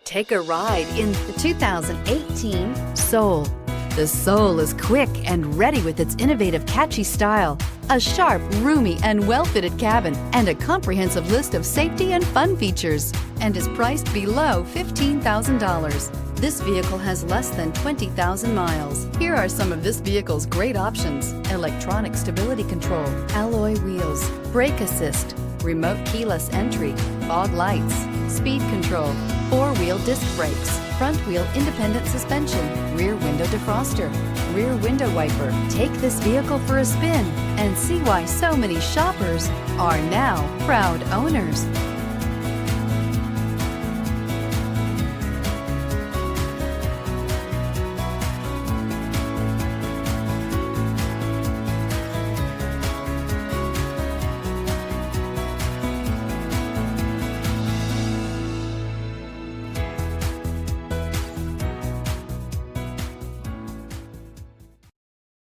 Take a ride in the 2018 Soul. The Soul is quick and ready with its innovative, catchy style, a sharp, roomy, and well-fitted cabin, and a comprehensive list of safety and fun features, and is priced below $15,000. This vehicle has less than 20,000 miles. Here are some of this vehicle's great options: electronic stability control, alloy wheels, brake assist, remote keyless entry, fog lights, speed control, four-wheel disc brakes, front-wheel independent suspension, rear window defroster, rear window wiper. Take this vehicle for a spin and see why so many shoppers are now proud owners.